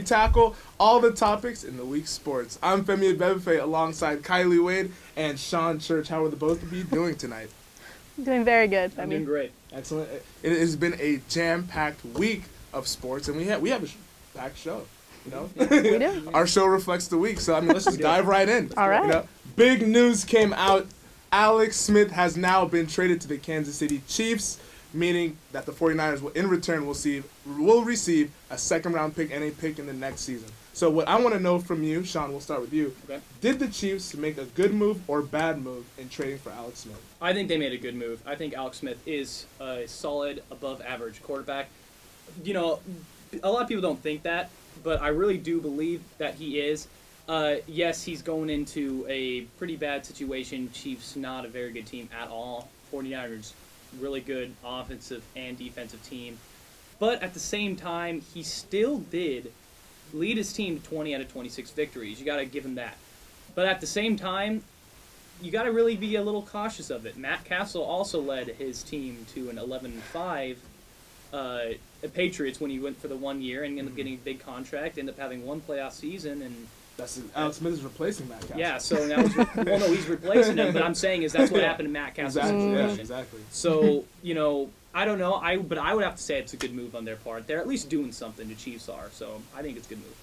we tackle all the topics in the week's sports. I'm Femi Bebefe alongside Kylie Wade and Sean Church. How are the both of you doing tonight? Doing very good. I'm doing great. Excellent. It has been a jam-packed week of sports, and we have a packed show. You know, We do. Our show reflects the week, so I mean, let's just dive right in. All right. You know, big news came out. Alex Smith has now been traded to the Kansas City Chiefs, meaning that the 49ers will, in return, will receive a second-round pick and a pick in the next season. So what I want to know from you, Sean, we'll start with you. Okay. Did the Chiefs make a good move or bad move in trading for Alex Smith? I think they made a good move. I think Alex Smith is a solid, above-average quarterback. You know, a lot of people don't think that, but I really do believe that he is. Yes, he's going into a pretty bad situation. Chiefs not a very good team at all. 49ers, really good offensive and defensive team. But at the same time, he still did lead his team to 20 out of 26 victories. You got to give him that. But at the same time, you got to really be a little cautious of it. Matt Castle also led his team to an 11-5 Patriots when he went for the 1 year and ended up getting a big contract, ended up having one playoff season, and Alex Smith is replacing Matt Castle. yeah, so now he's replacing him, but I'm saying is that's what happened to Matt Castle's Exactly. situation. Yeah, exactly. So, you know, I don't know, but I would have to say it's a good move on their part. They're at least doing something, the Chiefs are, so I think it's a good move.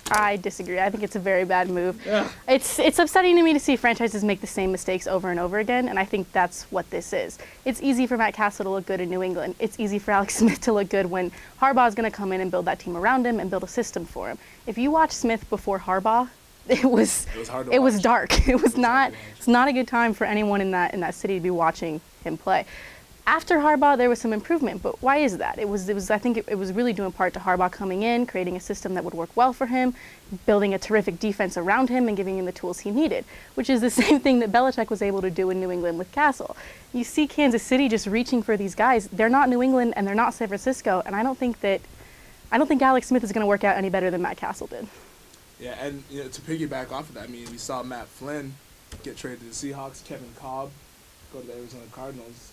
I disagree. I think it's a very bad move. Yeah. It's upsetting to me to see franchises make the same mistakes over and over again, and I think that's what this is. It's easy for Matt Castle to look good in New England. It's easy for Alex Smith to look good when Harbaugh's going to come in and build that team around him and build a system for him. If you watch Smith before Harbaugh, it was hard to it was watch. dark. It was not. hard to watch. It's not a good time for anyone in that city to be watching him play. After Harbaugh, there was some improvement, but why is that? It was. I think it was really due in part to Harbaugh coming in, creating a system that would work well for him, building a terrific defense around him, and giving him the tools he needed, which is the same thing that Belichick was able to do in New England with Castle. You see Kansas City just reaching for these guys. They're not New England and they're not San Francisco, and I don't think Alex Smith is going to work out any better than Matt Castle did. Yeah, and you know, to piggyback off of that, I mean, we saw Matt Flynn get traded to the Seahawks, Kevin Cobb go to the Arizona Cardinals.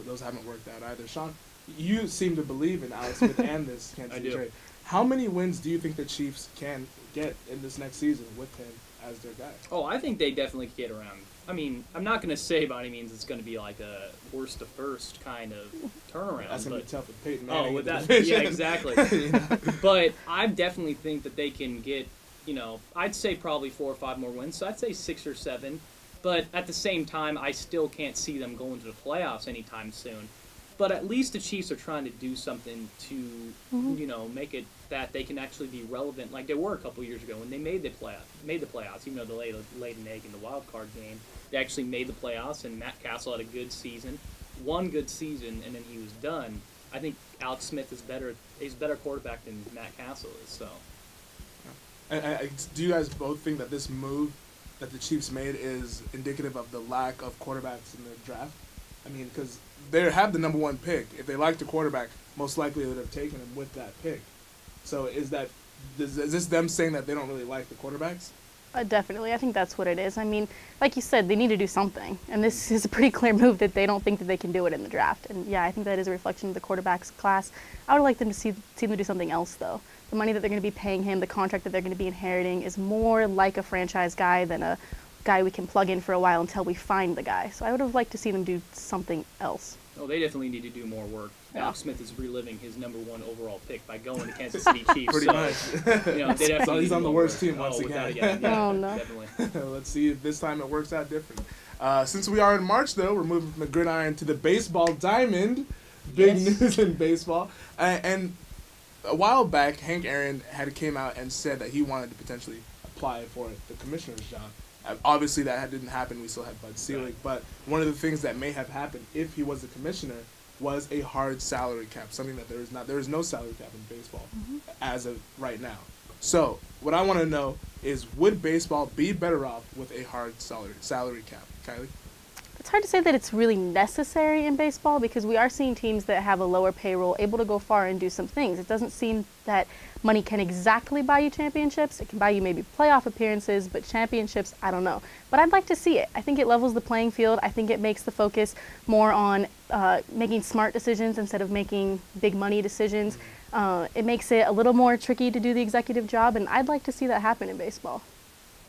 Those haven't worked out either. Sean, you seem to believe in Alex Smith and this Kansas City trade. How many wins do you think the Chiefs can get in this next season with him as their guy? Oh, I think they definitely could get around. I mean, I'm not going to say by any means it's going to be like a worst to first kind of turnaround. That's going to be tough with Peyton Oh, Manning with in the that, division. yeah, exactly. You know? But I definitely think that they can get, you know, I'd say probably 4 or 5 more wins. So I'd say 6 or 7. But at the same time, I still can't see them going to the playoffs anytime soon. But at least the Chiefs are trying to do something to, you know, make it that they can actually be relevant, like they were a couple years ago when they made the playoffs. Even though they laid an egg in the wild card game, they actually made the playoffs. And Matt Castle had a good season, one good season, and then he was done. I think Alex Smith is better. He's a better quarterback than Matt Castle is. So, Do you guys both think that this move that the Chiefs made is indicative of the lack of quarterbacks in the draft? I mean, because they have the number 1 pick. If they liked the quarterback, most likely they would have taken him with that pick. So is this them saying that they don't really like the quarterbacks? Definitely. I think that's what it is. I mean, like you said, they need to do something. And this is a pretty clear move that they don't think that they can do it in the draft. And yeah, I think that is a reflection of the quarterback's class. I would like them to see them do something else, though. The money that they're going to be paying him, the contract that they're going to be inheriting is more like a franchise guy than a guy we can plug in for a while until we find the guy. So I would have liked to see them do something else. oh, they definitely need to do more work. Yeah. Alex Smith is reliving his number 1 overall pick by going to Kansas City Chiefs. Pretty so, much. You know, they definitely So he's need on the more worst work. team once without again. a doubt, yeah, Oh, no. definitely. Let's see if this time it works out different. Since we are in March, though, we're moving from the gridiron to the baseball diamond. Big Yes. news in baseball. And a while back, Hank Aaron came out and said that he wanted to potentially apply for the commissioner's job. Obviously, that didn't happen. We still had Bud Selig. Right. But one of the things that may have happened if he was the commissioner was a hard salary cap, something that there is not. There is no salary cap in baseball as of right now. So what I want to know is, would baseball be better off with a hard salary cap? Kylie? it's hard to say that it's really necessary in baseball because we are seeing teams that have a lower payroll able to go far and do some things. It doesn't seem that money can exactly buy you championships. It can buy you maybe playoff appearances, but championships, I don't know. But I'd like to see it. I think it levels the playing field. I think it makes the focus more on making smart decisions instead of making big money decisions. It makes it a little more tricky to do the executive job, and I'd like to see that happen in baseball.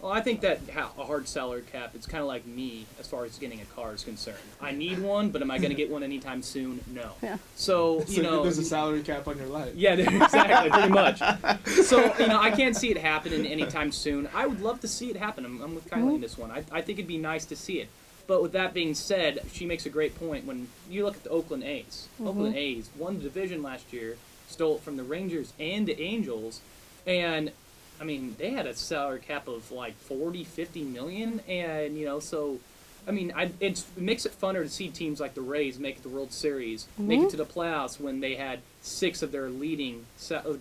Well, I think that a hard salary cap, it's kind of like me as far as getting a car is concerned. I need one, but am I going to get one anytime soon? No. Yeah. So, you know. There's a salary cap on your life. Yeah, exactly, pretty much. So, you know, I can't see it happening anytime soon. I would love to see it happen. I'm with Kylie in this one. I think it'd be nice to see it. But with that being said, she makes a great point. When you look at the Oakland A's, Oakland A's won the division last year, stole it from the Rangers and the Angels, and I mean, they had a salary cap of like 40, 50 million, and, you know, so, I mean, it makes it funner to see teams like the Rays make it to the World Series, make it to the playoffs when they had 6 of their leading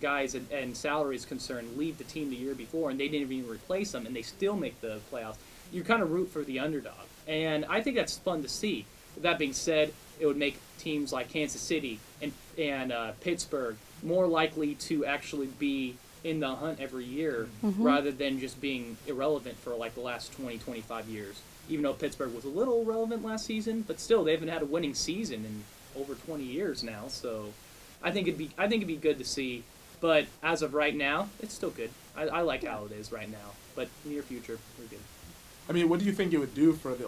guys and salaries concerned leave the team the year before, and they didn't even replace them, and they still make the playoffs. You kind of root for the underdog, and I think that's fun to see. With that being said, it would make teams like Kansas City and Pittsburgh more likely to actually be in the hunt every year rather than just being irrelevant for like the last 20, 25 years. Even though Pittsburgh was a little relevant last season, but still they haven't had a winning season in over 20 years now. So I think it'd be good to see. But as of right now, it's still good. I like how it is right now. But near future, we're good. I mean, what do you think it would do for the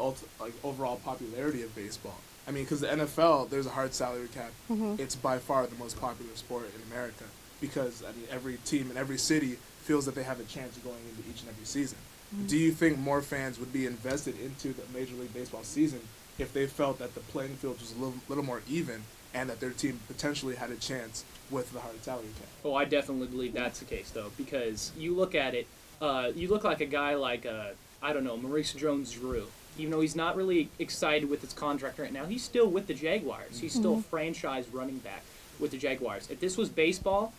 overall popularity of baseball? I mean, because the NFL, there's a hard salary cap. It's by far the most popular sport in America. Because, I mean, every team in every city feels that they have a chance going into each and every season. Do you think more fans would be invested into the Major League Baseball season if they felt that the playing field was a little more even and that their team potentially had a chance with the hard salary cap? Oh, I definitely believe that's the case, though, because you look at it, you look like a guy like, I don't know, Maurice Jones-Drew. Even though he's not really excited with his contract right now, he's still with the Jaguars. He's still a franchise running back with the Jaguars. If this was baseball,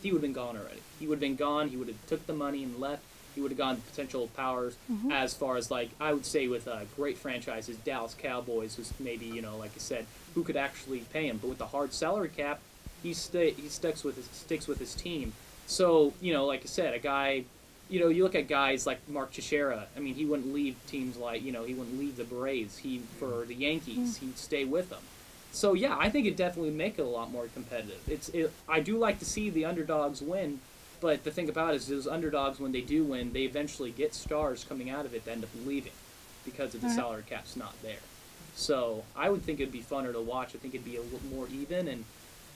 he would have been gone already. He would have been gone. He would have took the money and left. He would have gone to potential powers as far as, like, I would say with great franchises, Dallas Cowboys was maybe, you know, like I said, who could actually pay him. But with the hard salary cap, he sticks with his team. So, you know, like I said, a guy, you know, you look at guys like Mark Teixeira. I mean, he wouldn't leave teams like, you know, he wouldn't leave the Braves. For the Yankees, he'd stay with them. So, yeah, I think it definitely would make it a lot more competitive. I do like to see the underdogs win, but the thing about it is those underdogs, when they do win, they eventually get stars coming out of it that end up leaving because of the salary cap's not there. So I would think it'd be funner to watch. I think it'd be a little more even, and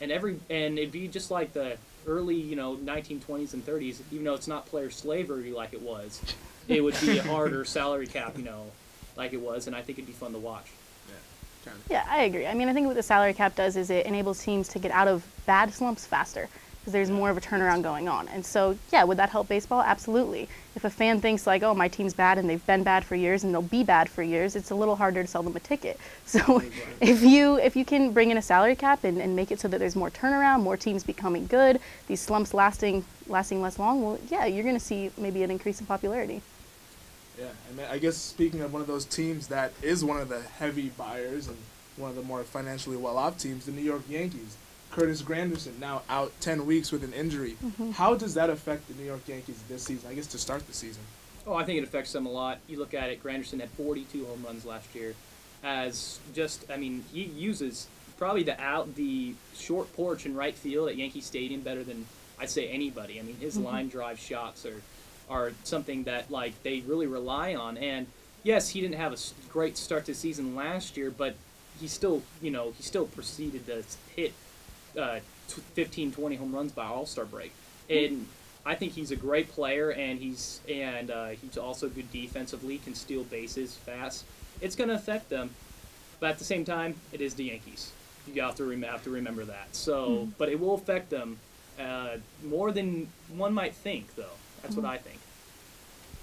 it'd be just like the early, you know, 1920s and 30s, even though it's not player slavery like it was. It would be a harder salary cap, you know, like it was, and I think it'd be fun to watch. Yeah, I agree. I mean, I think what the salary cap does is it enables teams to get out of bad slumps faster because there's more of a turnaround going on. And so, yeah, would that help baseball? Absolutely. If a fan thinks like, oh, my team's bad and they've been bad for years and they'll be bad for years, it's a little harder to sell them a ticket. So if you can bring in a salary cap and make it so that there's more turnaround, more teams becoming good, these slumps lasting less long, well, yeah, you're going to see maybe an increase in popularity. Yeah, I mean, I guess speaking of one of those teams that is one of the heavy buyers and one of the more financially well-off teams, the New York Yankees. Curtis Granderson now out 10 weeks with an injury. How does that affect the New York Yankees this season, I guess, to start the season? Oh, I think it affects them a lot. You look at it, Granderson had 42 home runs last year. As just, I mean, he uses probably the short porch in right field at Yankee Stadium better than I'd say anybody. I mean, his line drive shots are something that, like, they really rely on. And yes, he didn't have a great start to the season last year, but he still proceeded to hit 15, 20 home runs by All-Star break. And I think he's a great player, and he's also good defensively, can steal bases fast. It's going to affect them, but at the same time, it is the Yankees. You have to remember that. So, but it will affect them more than one might think, though. That's what I think.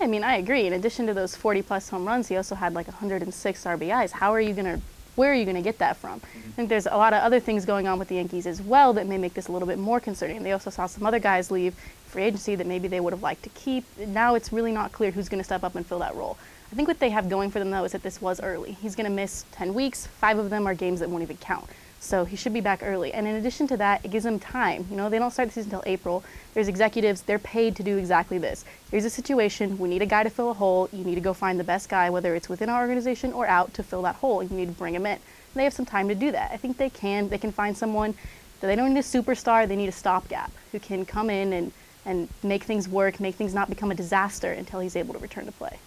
I mean, I agree. In addition to those 40-plus home runs, he also had like 106 RBIs. Where are you going to get that from? I think there's a lot of other things going on with the Yankees as well that may make this a little bit more concerning. They also saw some other guys leave free agency that maybe they would have liked to keep. Now it's really not clear who's going to step up and fill that role. I think what they have going for them, though, is that this was early. He's going to miss 10 weeks. 5 of them are games that won't even count. So he should be back early. And in addition to that, it gives them time. You know, they don't start the season until April. There's executives, they're paid to do exactly this. Here's a situation, we need a guy to fill a hole. You need to go find the best guy, whether it's within our organization or out, to fill that hole. You need to bring him in. And they have some time to do that. I think they can find someone that they don't need a superstar, they need a stopgap who can come in and make things work, make things not become a disaster until he's able to return to play.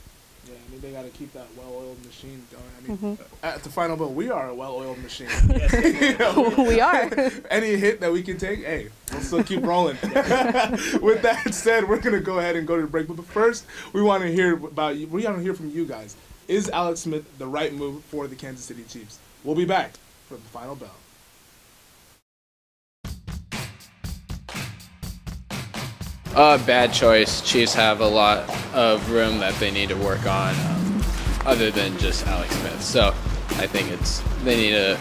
Yeah, I mean, they got to keep that well-oiled machine going. I mean, at the Final Bell, we are a well-oiled machine. We are. Any hit that we can take, hey, we'll still keep rolling. With that said, we're going to go ahead and go to the break. But first, we want to hear about you. We want to hear from you guys. Is Alex Smith the right move for the Kansas City Chiefs? We'll be back for the Final Bell. Bad choice. Chiefs have a lot of room that they need to work on, other than just Alex Smith. So I think they need to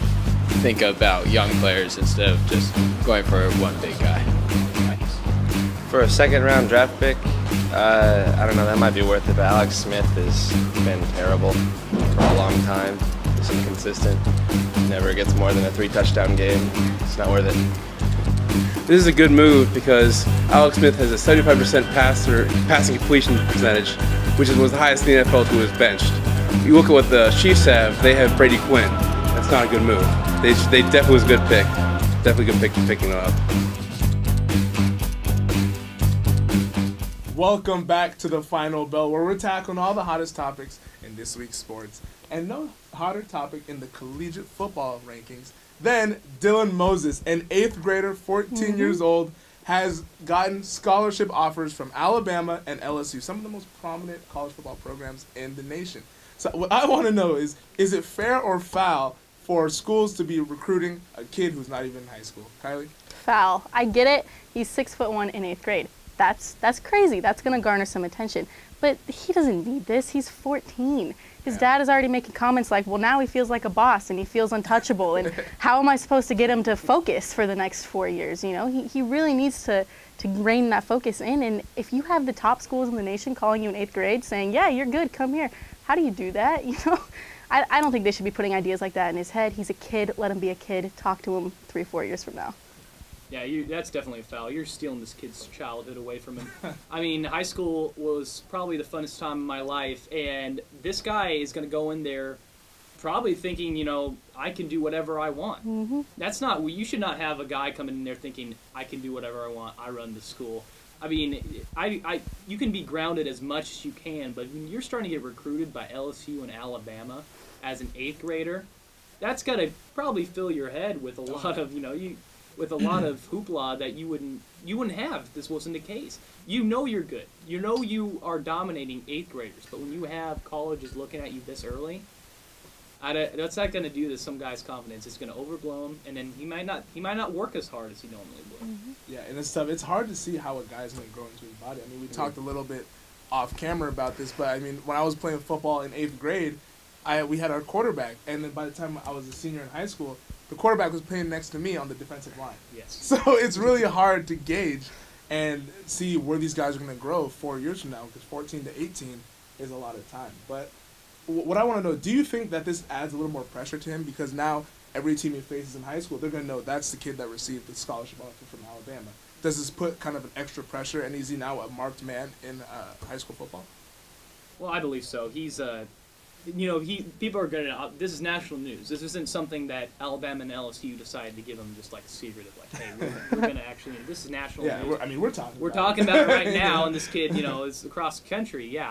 think about young players instead of just going for one big guy. For a second-round draft pick, I don't know, that might be worth it, but Alex Smith has been terrible for a long time. He's inconsistent, never gets more than a 3-touchdown game. It's not worth it. This is a good move because Alex Smith has a 75% passing completion percentage, which is one of the highest in the NFL to his benched. You look at what the Chiefs have, they have Brady Quinn. That's not a good move. They definitely was a good pick. Definitely a good pick picking them up. Welcome back to the Final Bell, where we're tackling all the hottest topics in this week's sports. And no hotter topic in the collegiate football rankings than Dylan Moses, an 8th grader, 14 years old, has gotten scholarship offers from Alabama and LSU, some of the most prominent college football programs in the nation. So what I want to know is it fair or foul for schools to be recruiting a kid who's not even in high school? Kylie? Foul. I get it. He's 6'1" in 8th grade. That's crazy. That's going to garner some attention. But he doesn't need this. He's 14. His dad is already making comments like, well, now he feels like a boss and he feels untouchable. And how am I supposed to get him to focus for the next 4 years? You know, he really needs to rein that focus in. And if you have the top schools in the nation calling you in 8th grade saying, yeah, you're good, come here. How do you do that? You know, I don't think they should be putting ideas like that in his head. He's a kid. Let him be a kid. Talk to him 3-4 years from now. Yeah, that's definitely a foul. You're stealing this kid's childhood away from him. I mean, high school was probably the funnest time of my life, and this guy is going to go in there probably thinking, you know, I can do whatever I want. That's not, you should not have a guy coming in there thinking, I can do whatever I want, I run the school. I mean, you can be grounded as much as you can, but when you're starting to get recruited by LSU and Alabama as an 8th grader, that's got to probably fill your head with a lot of, with a lot of hoopla that you wouldn't have if this wasn't the case. You know you're good. You know you are dominating 8th graders, but when you have colleges looking at you this early, that's not going to do to some guy's confidence. It's going to overblow him, and then he might not work as hard as he normally would. Yeah, and it's tough. It's hard to see how a guy's going to grow into his body. I mean, we talked a little bit off camera about this, but I mean, when I was playing football in 8th grade, we had our quarterback, and then by the time I was a senior in high school, the quarterback was playing next to me on the defensive line. Yes. So it's really hard to gauge and see where these guys are going to grow 4 years from now, because 14 to 18 is a lot of time. But what I want to know, do you think that this adds a little more pressure to him? Because now every team he faces in high school, they're going to know that's the kid that received the scholarship offer from Alabama. Does this put kind of an extra pressure, and is he now a marked man in high school football? Well, I believe so. He's people are gonna. This is national news. This isn't something that Alabama and LSU decided to give him just like a secret of like, hey, we're gonna actually. This is national news. We're talking. We're talking about it right now, and this kid, is across the country. Yeah,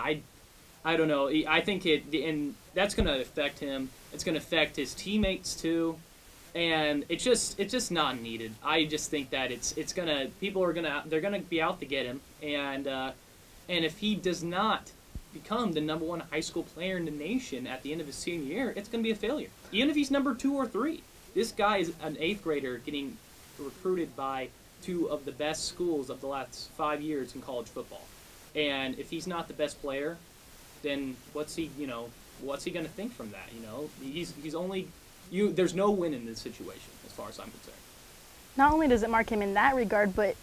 I don't know. I think and that's gonna affect him. It's gonna affect his teammates too, and it's just not needed. I just think that they're gonna be out to get him, and if he does not become the #1 high school player in the nation at the end of his senior year, it's going to be a failure. Even if he's number 2 or 3. This guy is an 8th grader getting recruited by 2 of the best schools of the last 5 years in college football. And if he's not the best player, then what's he going to think from that? He's only there's no win in this situation as far as I'm concerned. Not only does it mark him in that regard, but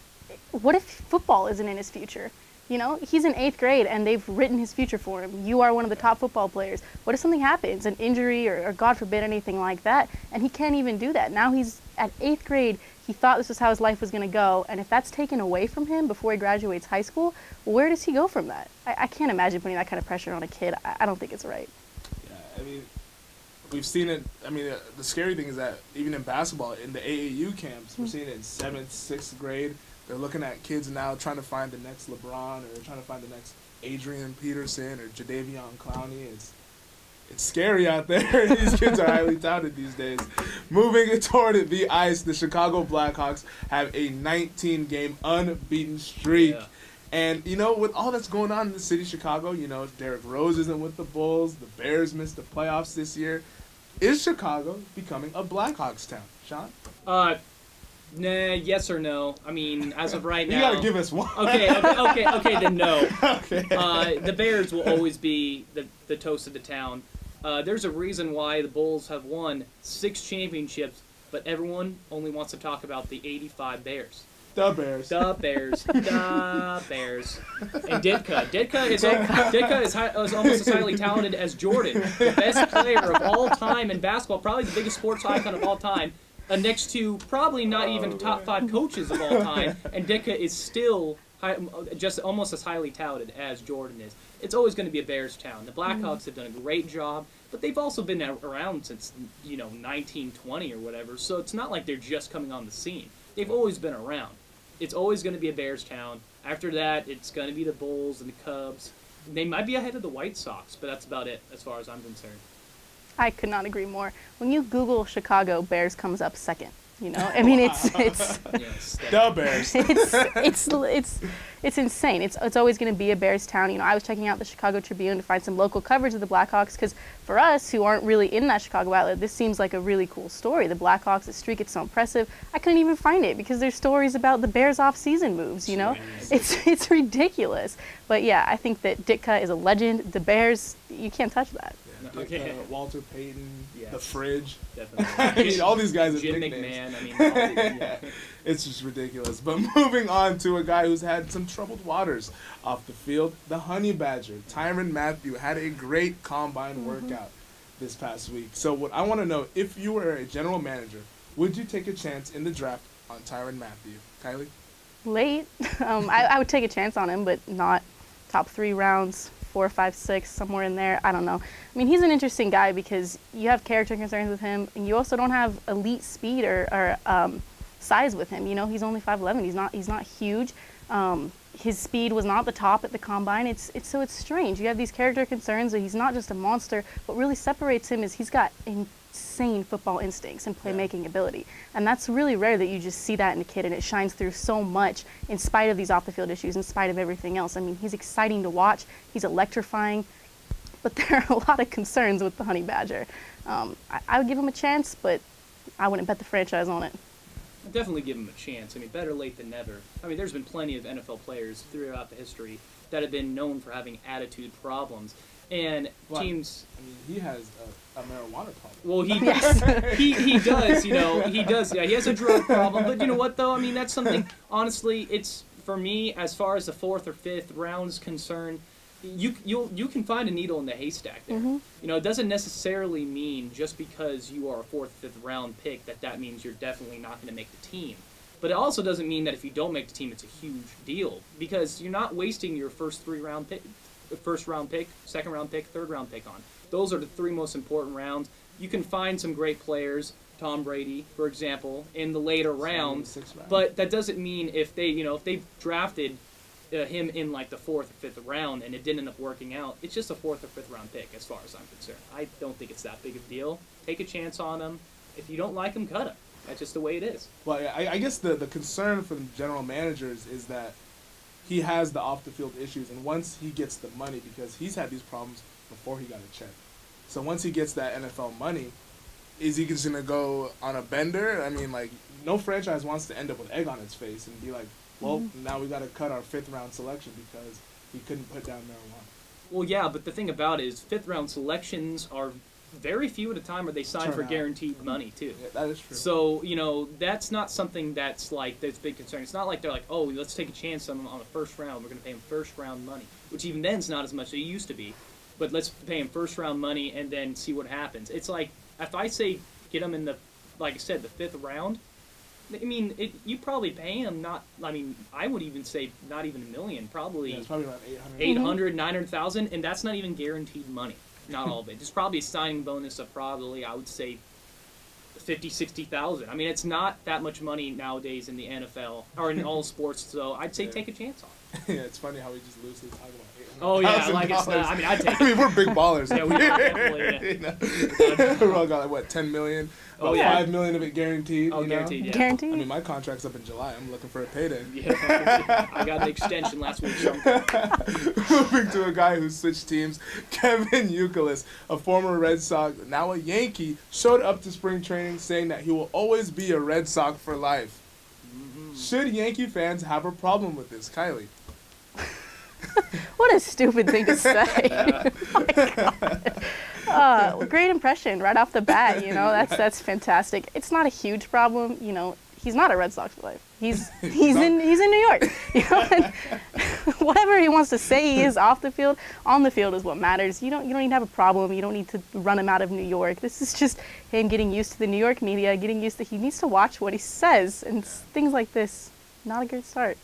what if football isn't in his future? You know, he's in 8th grade and they've written his future for him. You are one of the top football players. What if something happens, an injury or God forbid anything like that, and he can't even do that? Now he's at 8th grade. He thought this was how his life was going to go, and if that's taken away from him before he graduates high school, where does he go from that? I can't imagine putting that kind of pressure on a kid. I don't think it's right. Yeah, I mean, we've seen it. I mean, the scary thing is that even in basketball, in the AAU camps, we're seeing it in 7th, 6th grade. They're looking at kids now trying to find the next LeBron or trying to find the next Adrian Peterson or Jadeveon Clowney. It's scary out there. These kids are highly touted these days. Moving toward the ice, the Chicago Blackhawks have a 19-game unbeaten streak. Yeah. And, you know, with all that's going on in the city of Chicago, you know, Derrick Rose isn't with the Bulls. The Bears missed the playoffs this year. Is Chicago becoming a Blackhawks town? Sean? Nah, yes or no. I mean, as of right now. You gotta give us one. Okay, then no. Okay. The Bears will always be the toast of the town. There's a reason why the Bulls have won 6 championships, but everyone only wants to talk about the '85 Bears. The Bears. The Bears. The Bears. And Ditka. Ditka is almost as highly talented as Jordan, the best player of all time in basketball, probably the biggest sports icon of all time. Next to probably not even top 5 coaches of all time, and Ditka is still just almost as highly touted as Jordan is. It's always going to be a Bears town. The Blackhawks have done a great job, but they've also been around since 1920 or whatever. So it's not like they're just coming on the scene. They've always been around. It's always going to be a Bears town. After that, it's going to be the Bulls and the Cubs. They might be ahead of the White Sox, but that's about it as far as I'm concerned. I could not agree more. When you Google Chicago, Bears comes up second. You know, I mean, it's Yes, The Bears. it's insane. It's always going to be a Bears town. You know, I was checking out the Chicago Tribune to find some local coverage of the Blackhawks because for us who aren't really in that Chicago outlet, this seems like a really cool story. The Blackhawks, the streak, it's so impressive. I couldn't even find it because there's stories about the Bears off-season moves. You know, it's ridiculous. But yeah, I think that Ditka is a legend. The Bears, you can't touch that. Okay. Walter Payton, Yes. the Fridge. Definitely. I mean, all these guys are Jim nicknames. McMahon. I mean, yeah. It's just ridiculous. But moving on to a guy who's had some troubled waters off the field, the Honey Badger. Tyrann Mathieu had a great combine workout this past week. So what I want to know, if you were a general manager, would you take a chance in the draft on Tyrann Mathieu? Kylie? Late. I would take a chance on him, but not top 3 rounds. 4, 5, 6, somewhere in there. I don't know. I mean, he's an interesting guy because you have character concerns with him, and you also don't have elite speed or size with him. You know, he's only 5'11". He's not huge. His speed was not the top at the combine. It's strange. You have these character concerns that he's not just a monster. What really separates him is he's got insane football instincts and playmaking ability, and that's really rare that you just see that in a kid, and it shines through so much in spite of these off-the-field issues, in spite of everything else. I mean, he's exciting to watch. He's electrifying, but there are a lot of concerns with the Honey Badger. I would give him a chance, but I wouldn't bet the franchise on it. I'd definitely give him a chance. I mean, better late than never. I mean, there's been plenty of NFL players throughout the history that have been known for having attitude problems. And teams... I mean, he has a marijuana problem. Well, he does, you know, he does. Yeah, he has a drug problem. But you know what, though? I mean, that's something, honestly, it's, for me, as far as the 4th or 5th round is concerned, you can find a needle in the haystack there. You know, it doesn't necessarily mean just because you are a 4th, 5th round pick that means you're definitely not going to make the team. But it also doesn't mean that if you don't make the team, it's a huge deal because you're not wasting your first 3-round pick. First round pick, second round pick, third round pick on. Those are the 3 most important rounds. You can find some great players, Tom Brady, for example, in the later rounds. But that doesn't mean if they drafted him in like the 4th or 5th round and it didn't end up working out, it's just a 4th or 5th round pick as far as I'm concerned. I don't think it's that big of a deal. Take a chance on him. If you don't like him, cut him. That's just the way it is. Well, I guess the concern for the general managers is that he has the off-the-field issues, and once he gets the money, because he's had these problems before he got a check. So once he gets that NFL money, is he just going to go on a bender? I mean, like, no franchise wants to end up with egg on its face and be like, well, now we got to cut our 5th-round selection because he couldn't put down marijuana. Well, yeah, but the thing about it is 5th-round selections are very few at a time are they sign Turn for out. guaranteed money too. Yeah, that is true. So, that's not something that's a big concern. It's not like they're like, oh, let's take a chance on a first round. We're going to pay him first round money, which even then is not as much as it used to be. But let's pay him first round money and then see what happens. It's like, if I say get him in like I said, the 5th round, I mean, you probably pay him I would even say not even $1 million, probably, Yeah, it's probably around 800. 800, 900,000, and that's not even guaranteed money. Not all of it. There's probably a signing bonus of probably, I would say, 50, 60,000. I mean, it's not that much money nowadays in the NFL or in all sports. So I'd say take a chance on it. Yeah, it's funny how we just loosely talk about $800,000. Oh yeah, like it's not. I mean, I'd take I it. mean, we're big ballers. Yeah, we are definitely. You know? We all got like what, 10 million? Oh, About yeah. 5 million of it guaranteed. Oh, you know? guaranteed. Yeah. Guaranteed. I mean, my contract's up in July. I'm looking for a payday. Yeah, I got an extension last week. So Moving to a guy who switched teams, Kevin Youkilis, a former Red Sox, now a Yankee, showed up to spring training saying that he will always be a Red Sox for life. Should Yankee fans have a problem with this, Kylie? What a stupid thing to say. Oh my God. Great impression right off the bat. That's fantastic. It's not a huge problem. He's not a Red Sox for life. He's in New York. And whatever he wants to say he is off the field, on the field is what matters. You don't need to have a problem. You don't need to run him out of New York. This is just him getting used to the New York media, he needs to watch what he says, and things like this. Not a good start.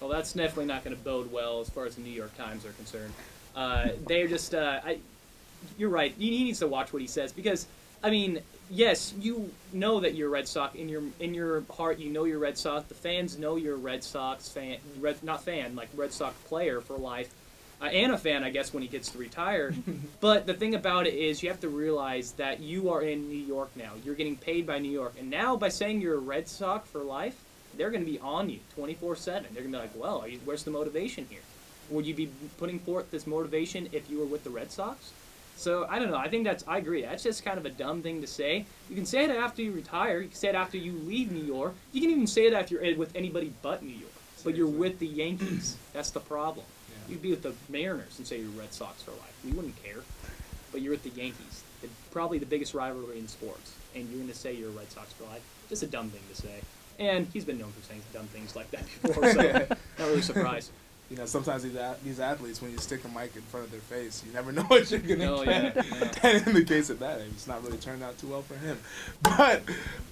well, that's definitely not going to bode well as far as the New York Times are concerned. They're just, you're right. He needs to watch what he says because, I mean, yes, you know that you're a Red Sox in your heart. You know you're Red Sox. The fans know you're a Red Sox fan, like Red Sox player for life, and a fan, I guess, when he gets to retire. But the thing about it is, you have to realize that you are in New York now. You're getting paid by New York, and now by saying you're a Red Sox for life, they're going to be on you 24/7. They're going to be like, well, where's the motivation here? Would you be putting forth this motivation if you were with the Red Sox? So, I don't know. I agree. That's just kind of a dumb thing to say. You can say it after you retire. You can say it after you leave New York. You can even say it after you're with anybody but New York. But you're with the Yankees. That's the problem. Yeah. You'd be with the Mariners and say you're Red Sox for life. We wouldn't care. But you're with the Yankees. Probably the biggest rivalry in sports. And you're going to say you're a Red Sox for life. Just a dumb thing to say. And he's been known for saying dumb things like that before, so not really surprised. You know, sometimes these athletes, when you stick a mic in front of their face, you never know what you're going to get. Yeah. And in the case of that, it's not really turned out too well for him. But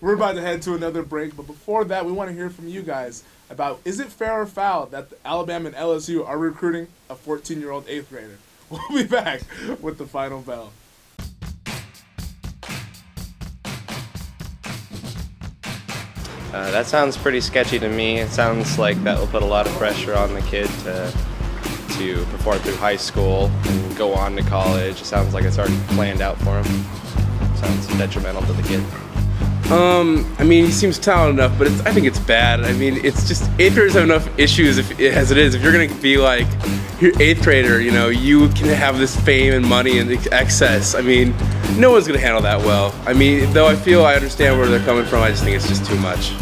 we're about to head to another break. But before that, we want to hear from you guys about, is it fair or foul that Alabama and LSU are recruiting a 14-year-old 8th grader? We'll be back with the final bell. That sounds pretty sketchy to me. It sounds like that will put a lot of pressure on the kid to perform through high school and go on to college. It sounds like it's already planned out for him. Sounds detrimental to the kid. I mean, he seems talented enough, but I think it's bad. I mean, it's just 8th graders have enough issues as it is. If you're gonna be like, you're 8th grader, you know, you can have this fame and money and excess. I mean, no one's gonna handle that well. I mean, though I understand where they're coming from, I just think it's just too much.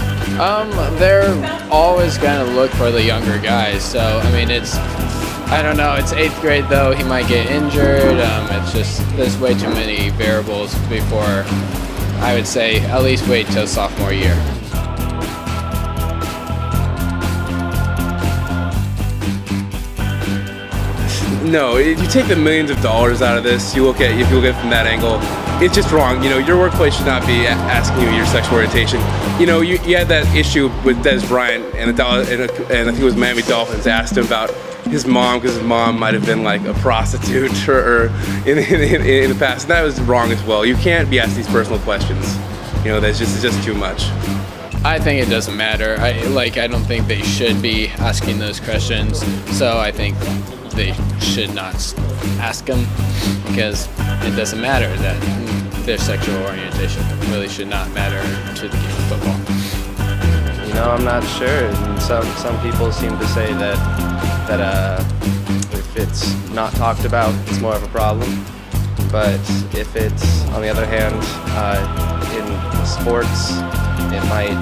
They're always gonna look for the younger guys. So I mean, I don't know. It's 8th grade though. He might get injured. It's just there's way too many variables before. I would say at least wait till sophomore year. No, if you take the millions of dollars out of this, if you look at it from that angle, it's just wrong. You know, your workplace should not be asking you your sexual orientation. You know, you had that issue with Des Bryant and I think it was Miami Dolphins asked him about his mom because his mom might have been like a prostitute or in the past. And that was wrong as well. You can't be asked these personal questions. You know, it's just too much. I think it doesn't matter. I don't think they should be asking those questions. So I think they should not ask them because it doesn't matter that their sexual orientation really should not matter to the game of football. You know, I'm not sure. Some people seem to say that if it's not talked about, it's more of a problem. But if it's, on the other hand, in sports, it might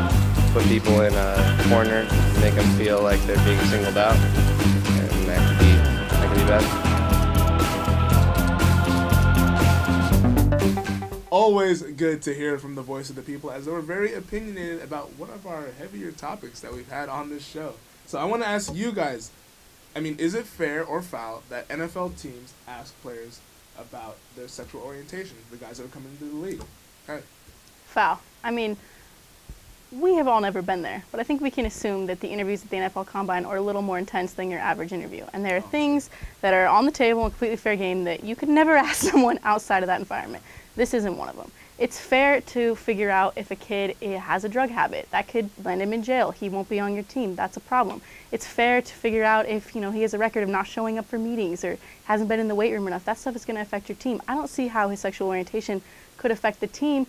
put people in a corner, make them feel like they're being singled out, and that could be bad. always good to hear from the voice of the people, as they were very opinionated about one of our heavier topics that we've had on this show. So I want to ask you guys, I mean, is it fair or foul that NFL teams ask players about their sexual orientation, the guys that are coming into the league? Okay. Foul. I mean, we have all never been there, but I think we can assume that the interviews at the NFL Combine are a little more intense than your average interview. And there are things that are on the table in completely fair game that you could never ask someone outside of that environment. This isn't one of them. It's fair to figure out if a kid has a drug habit. That could land him in jail. He won't be on your team. That's a problem. It's fair to figure out if, he has a record of not showing up for meetings or hasn't been in the weight room enough. That stuff is going to affect your team. I don't see how his sexual orientation could affect the team,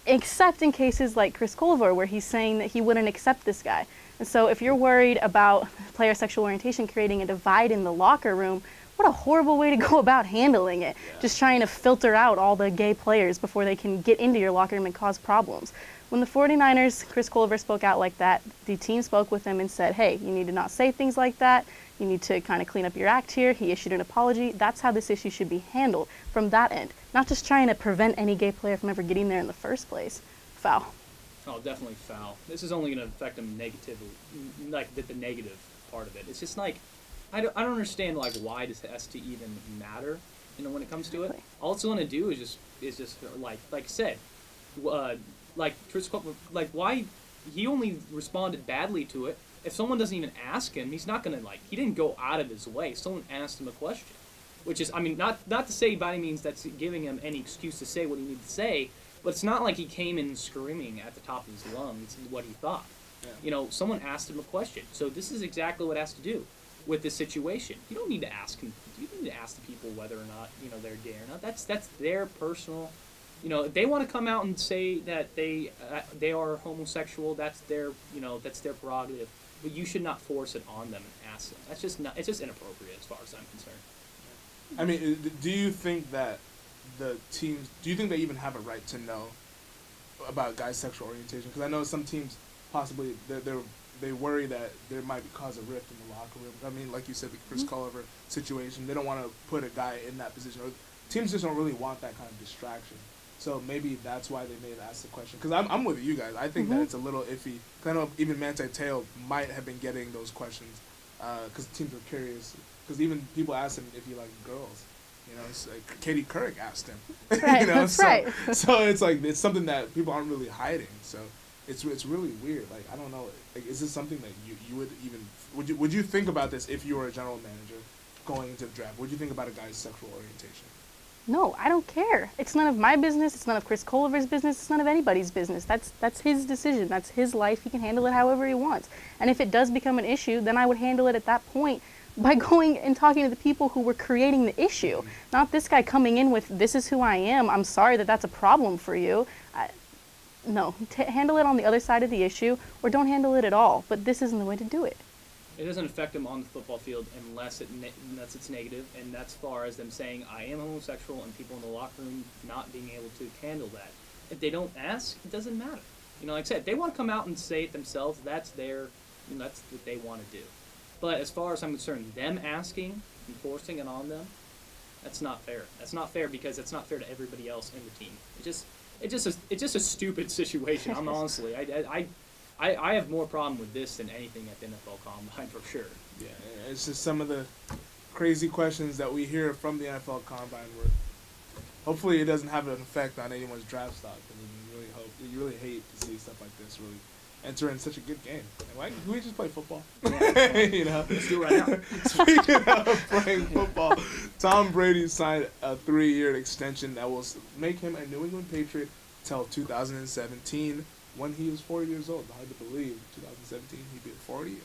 except in cases like Chris Culver, where he's saying that he wouldn't accept this guy. And so if you're worried about player sexual orientation creating a divide in the locker room, what a horrible way to go about handling it. Yeah. Just trying to filter out all the gay players before they can get into your locker room and cause problems. When the 49ers, Chris Culver spoke out like that, the team spoke with him and said, hey, you need to not say things like that. You need to kind of clean up your act here. He issued an apology. That's how this issue should be handled from that end. Not just trying to prevent any gay player from ever getting there in the first place. Foul. Oh, definitely foul. This is only going to affect him negatively, like the negative part of it. It's just like, I don't understand like why this has to even matter, when it comes to it. All it's going to do is just like I said, like Chris Culver, like why he only responded badly to it. If someone doesn't even ask him, he's not going to he didn't go out of his way. Someone asked him a question, which is, I mean, not to say by any means that's giving him any excuse to say what he needs to say, but it's not like he came in screaming at the top of his lungs what he thought. Yeah. Someone asked him a question. So this is exactly what it has to do with this situation. You don't need to ask him. You don't need to ask the people whether or not they're gay or not. That's their personal. If they want to come out and say that they are homosexual, that's their prerogative. But you should not force it on them and ask them. That's just not. It's just inappropriate as far as I'm concerned. I mean, do you think that the teams? Do you think they even have a right to know about guys' sexual orientation? Because I know some teams possibly they worry that there might cause a rift in the locker room. I mean, like you said, the Chris Culver situation, they don't want to put a guy in that position. Or teams just don't really want that kind of distraction. So maybe that's why they may have asked the question. Because I'm with you guys. I think that it's a little iffy. I know even Manti Te'o might have been getting those questions because teams were curious. Because even people asked him if he liked girls. It's like Katie Couric asked him. Right, that's right. So it's like it's something that people aren't really hiding. So it's really weird. Like, I don't know. Like, is this something that you would even would you think about this if you were a general manager going into the draft? Would you think about a guy's sexual orientation? No, I don't care. It's none of my business. It's none of Chris Culver's business. It's none of anybody's business. That's his decision. That's his life. He can handle it however he wants. And if it does become an issue, then I would handle it at that point by going and talking to the people who were creating the issue. Not this guy coming in with, this is who I am. I'm sorry that that's a problem for you. No, handle it on the other side of the issue, or don't handle it at all. But this isn't the way to do it. It doesn't affect them on the football field unless it's negative, and that's far as them saying, I am homosexual, and people in the locker room not being able to handle that. If they don't ask, it doesn't matter. Like I said, if they want to come out and say it themselves, that's that's what they want to do. But as far as I'm concerned, them asking and forcing it on them, that's not fair. That's not fair because it's not fair to everybody else in the team. It's just a stupid situation. I'm honestly, I have more problem with this than anything at the NFL Combine for sure. Yeah, it's just some of the crazy questions that we hear from the NFL Combine. Where hopefully it doesn't have an effect on anyone's draft stock. I mean, you really hate to see stuff like this really enter in such a good game. Why can we just play football? Let's do it right now. Speaking of playing football, Tom Brady signed a 3-year extension that will make him a New England Patriot till 2017 when he was 40 years old. Hard to believe. 2017, he'd be 40. I mean,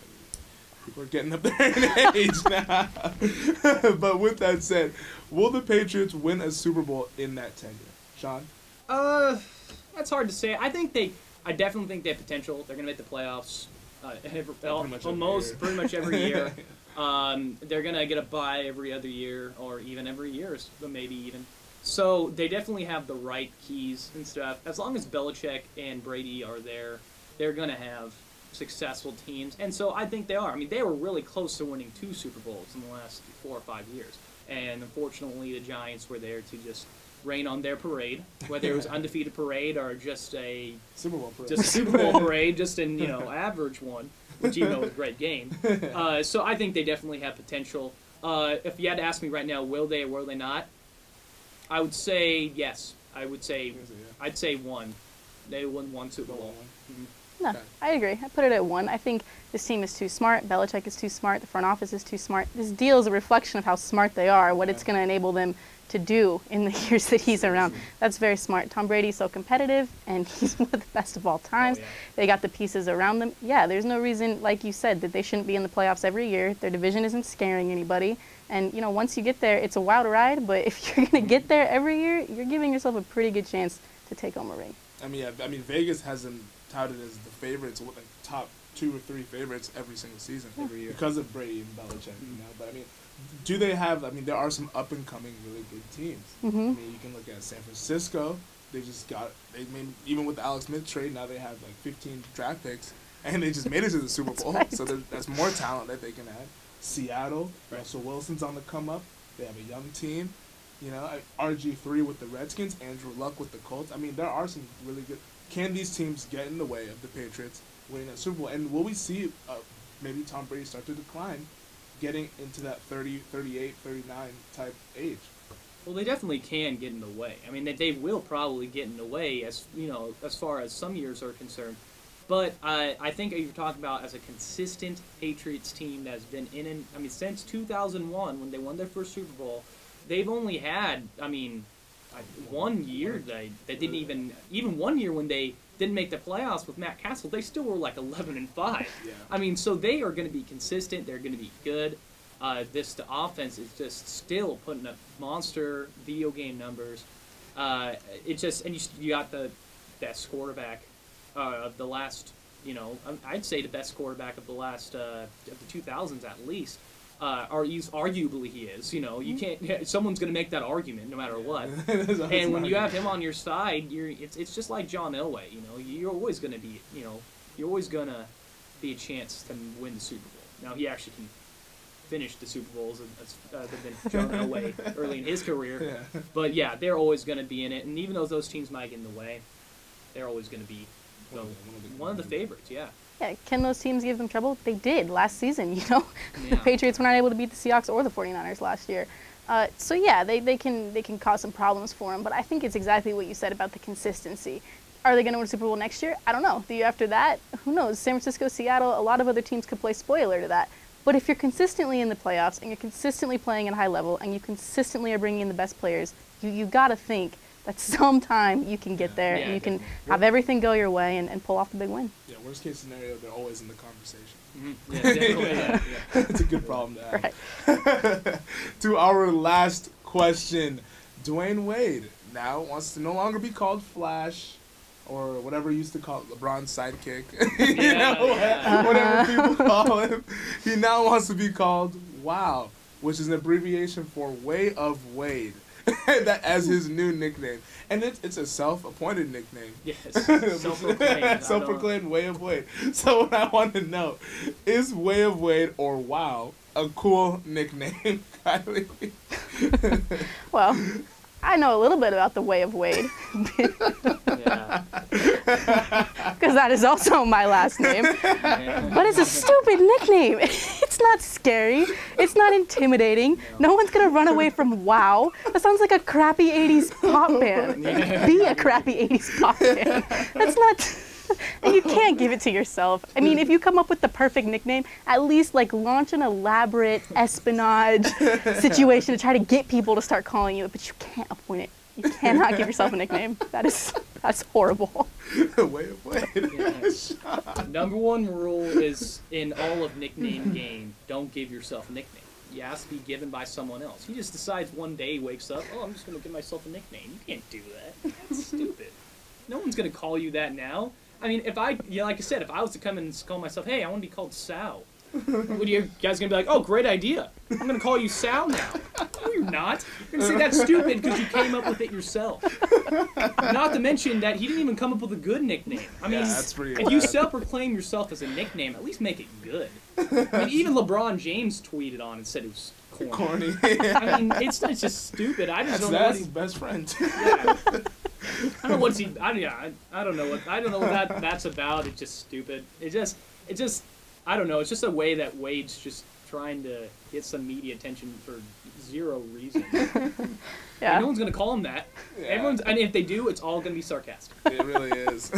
people are getting up there in age now. But with that said, will the Patriots win a Super Bowl in that tenure? Sean? That's hard to say. I definitely think they have potential. They're going to make the playoffs pretty much every year. They're going to get a bye every other year, or even every year, maybe even. So they definitely have the right keys and stuff. As long as Belichick and Brady are there, they're going to have successful teams. And so I think they are. I mean, they were really close to winning 2 Super Bowls in the last 4 or 5 years. And unfortunately, the Giants were there to just rain on their parade, whether it was undefeated parade or just a Super Bowl parade. just a Super Bowl parade, just an average one, which even though it was a great game. So I think they definitely have potential. If you had to ask me right now, will they or will they not? I would say yes. I'd say one. They won one Super Bowl. No, Okay. I agree. I put it at 1. I think this team is too smart. Belichick is too smart. The front office is too smart. This deal is a reflection of how smart they are, what it's going to enable them to do in the years that he's around. That's very smart. Tom Brady's so competitive, and he's one of the best of all times. Oh, yeah. They got the pieces around them. Yeah, there's no reason, like you said, that they shouldn't be in the playoffs every year. Their division isn't scaring anybody. And, once you get there, it's a wild ride, but if you're going to get there every year, you're giving yourself a pretty good chance to take home a ring. I mean, Vegas has them touted as the favorites, with like top 2 or 3 favorites every single season, Every year. because of Brady and Belichick. But I mean, do they have? I mean, there are some up and coming really good teams. I mean, you can look at San Francisco. They just got. They made, even with the Alex Smith trade, now they have like 15 draft picks, and they just made it to the Super Bowl. right. So that's more talent that they can add. Seattle, Russell Wilson's on the come up. They have a young team. RG3 with the Redskins, Andrew Luck with the Colts. I mean, there are some really good. Can these teams get in the way of the Patriots winning a Super Bowl? And will we see maybe Tom Brady start to decline, getting into that 30, 38, 39 type age? Well, they definitely can get in the way. I mean, they will probably get in the way as far as some years are concerned. But I think you're talking about as a consistent Patriots team that's been since 2001 when they won their first Super Bowl, they've only had, 1 year they didn't even 1 year when they didn't make the playoffs with Matt Castle, they still were like 11-5. Yeah. So they are going to be consistent. They're going to be good. The offense is just still putting up monster video game numbers. You got the best quarterback of the last, I'd say the best quarterback of the last of the 2000s at least. Arguably he is. You can't. Someone's going to make that argument no matter what. And when you have him on your side, it's just like John Elway. You're always going to be. You're always going to be a chance to win the Super Bowl. Now he actually can finish the Super Bowls than John Elway early in his career. Yeah. But yeah, they're always going to be in it. And even though those teams might get in the way, they're always going to be one of the favorites. Yeah. Yeah, can those teams give them trouble? They did last season, The Yeah. Patriots were not able to beat the Seahawks or the 49ers last year. So yeah, they can cause some problems for them, but I think it's exactly what you said about the consistency. Are they going to win a Super Bowl next year? I don't know. The year after that, who knows? San Francisco, Seattle, a lot of other teams could play spoiler to that. But if you're consistently in the playoffs and you're consistently playing at a high level and you consistently are bringing in the best players, you got to think that sometime you can get there Yeah, and you can definitely. have everything go your way and pull off the big win. Yeah, worst case scenario, they're always in the conversation. Yeah, definitely. Yeah. It's a good problem to have. Right. To our last question, Dwayne Wade now wants to no longer be called Flash, or whatever you used to call LeBron's sidekick. Whatever people call him. He now wants to be called WOW, which is an abbreviation for Way of Wade. That as his new nickname, and it's a self-appointed nickname. Yes, self-proclaimed. Self-proclaimed Way of Wade. So what I want to know is Way of Wade or WOW a cool nickname, Kylie? Well, I know a little bit about the Way of Wade, Yeah. because that is also my last name. But it's a stupid nickname. It's not scary. It's not intimidating. No one's going to run away from WOW. That sounds like a crappy 80s pop band. Be a crappy 80s pop band. That's not... And you can't give it to yourself. I mean, if you come up with the perfect nickname, at least launch an elaborate espionage situation to try to get people to start calling you. But you can't appoint it. You cannot give yourself a nickname. That's horrible. Way of Wade. Yeah. Number one rule is in all of nickname game, don't give yourself a nickname. You have to be given by someone else. He just decides one day, he wakes up, I'm just going to give myself a nickname. You can't do that. That's stupid. No one's going to call you that now. I mean, like I said, if I was to come and call myself, hey, I want to be called Sal, would you guys going to be like, oh, great idea. I'm going to call you Sal now. No, you're not. You're going to say that's stupid because you came up with it yourself. Not to mention that he didn't even come up with a good nickname. I mean, that's pretty if you bad. self-proclaim yourself as a nickname, at least make it good. I mean, even LeBron James tweeted on and said it was corny. Corny. I mean, it's just stupid. I just don't know what That's he's. his best friend. Yeah. I don't know what's he. I don't know what that's about. It's just stupid. It just. I don't know. It's just a way that Wade's just trying to get some media attention for zero reason. Yeah. And no one's gonna call him that. Yeah. Everyone's, and if they do, it's all gonna be sarcastic. It really is.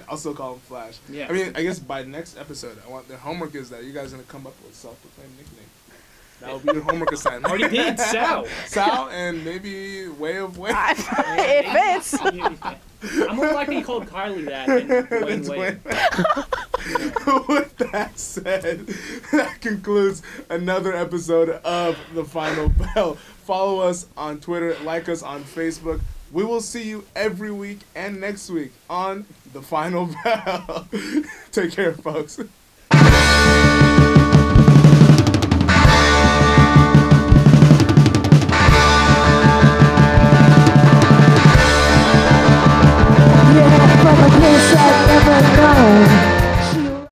I'll still call him Flash. Yeah. I mean, I guess by next episode, their homework is that you guys are gonna come up with a self-proclaimed nickname. That will be your homework assignment. Already did. Sal. Sal and maybe Way of Way. It fits. I'm more likely called Kylie that than Wayne It's Wade. With that said, that concludes another episode of The Final Bell. Follow us on Twitter, like us on Facebook. We will see you every week and next week on The Final Bell. Take care, folks.